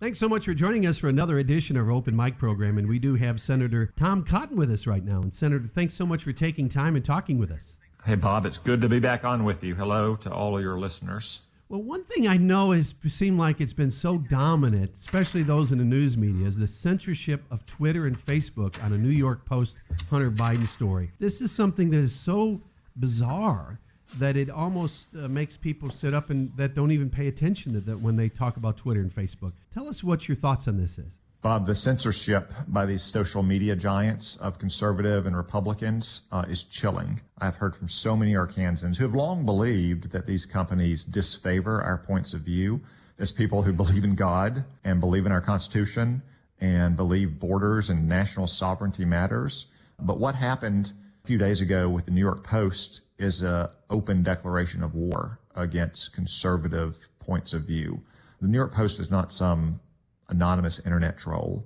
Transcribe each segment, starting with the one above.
Thanks so much for joining us for another edition of our Open Mic program. And we do have Senator Tom Cotton with us right now. And Senator, thanks so much for taking time and talking with us. Hey, Bob, it's good to be back on with you. Hello to all of your listeners. Well, one thing I know has seemed like it's been so dominant, especially those in the news media, is the censorship of Twitter and Facebook on a New York Post Hunter Biden story. This is something that is so bizarre that it almost makes people sit up and that don't even pay attention to that when they talk about Twitter and Facebook. Tell us what your thoughts on this is. Bob, the censorship by these social media giants of conservative and Republicans is chilling. I've heard from so many Arkansans who have long believed that these companies disfavor our points of view as people who believe in God and believe in our Constitution and believe borders and national sovereignty matters. But what happened a few days ago with the New York Post is an open declaration of war against conservative points of view. The New York Post is not some anonymous internet troll.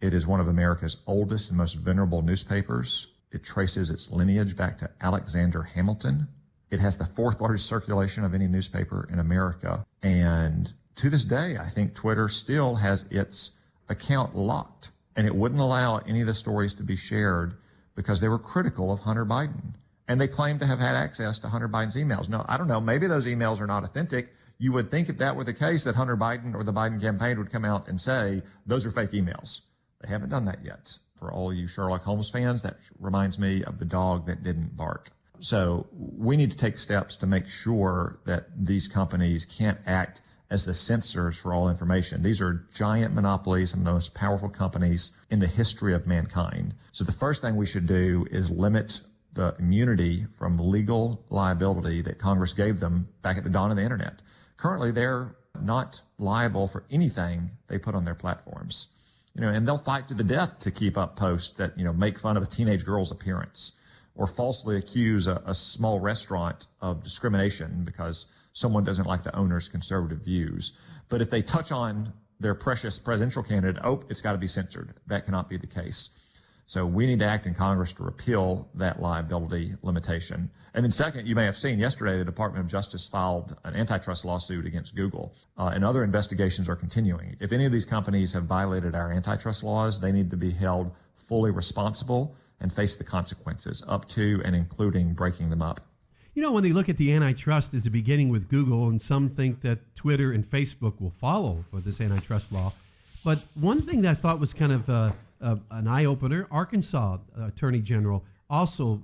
It is one of America's oldest and most venerable newspapers. It traces its lineage back to Alexander Hamilton. It has the fourth largest circulation of any newspaper in America. And to this day, I think Twitter still has its account locked. And it wouldn't allow any of the stories to be shared because they were critical of Hunter Biden. And they claim to have had access to Hunter Biden's emails. No, I don't know. Maybe those emails are not authentic. You would think if that were the case that Hunter Biden or the Biden campaign would come out and say, those are fake emails. They haven't done that yet. For all you Sherlock Holmes fans, that reminds me of the dog that didn't bark. So we need to take steps to make sure that these companies can't act as the censors for all information. These are giant monopolies, some of the most powerful companies in the history of mankind. So the first thing we should do is limit the immunity from legal liability that Congress gave them back at the dawn of the internet. Currently, they're not liable for anything they put on their platforms. And they'll fight to the death to keep up posts that, make fun of a teenage girl's appearance or falsely accuse a small restaurant of discrimination because someone doesn't like the owner's conservative views. But if they touch on their precious presidential candidate, it's got to be censored. That cannot be the case. So we need to act in Congress to repeal that liability limitation. And then second, you may have seen yesterday the Department of Justice filed an antitrust lawsuit against Google, and other investigations are continuing. If any of these companies have violated our antitrust laws, they need to be held fully responsible and face the consequences, up to and including breaking them up. When they look at the antitrust as a beginning with Google, and some think that Twitter and Facebook will follow for this antitrust law. But one thing that I thought was kind of an eye-opener, Arkansas Attorney General also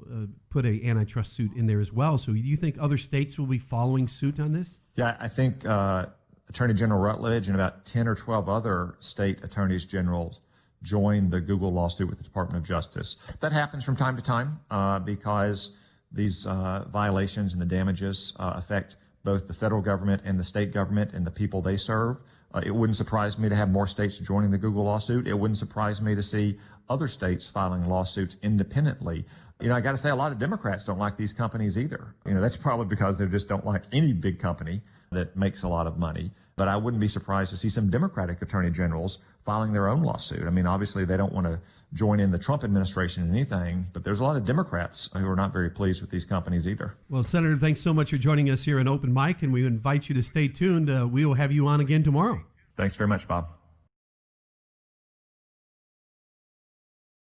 put an antitrust suit in there as well. So do you think other states will be following suit on this? Yeah, I think Attorney General Rutledge and about 10 or 12 other state attorneys general joined the Google lawsuit with the Department of Justice. That happens from time to time because these violations and the damages affect both the federal government and the state government and the people they serve. It wouldn't surprise me to have more states joining the Google lawsuit. It wouldn't surprise me to see other states filing lawsuits independently. I got to say, a lot of Democrats don't like these companies either. That's probably because they just don't like any big company that makes a lot of money. But I wouldn't be surprised to see some Democratic attorney generals filing their own lawsuit. Obviously, they don't want to join in the Trump administration in anything, but there's a lot of Democrats who are not very pleased with these companies either. Well, Senator, thanks so much for joining us here on Open Mic, and we invite you to stay tuned. We will have you on again tomorrow. Thanks very much, Bob.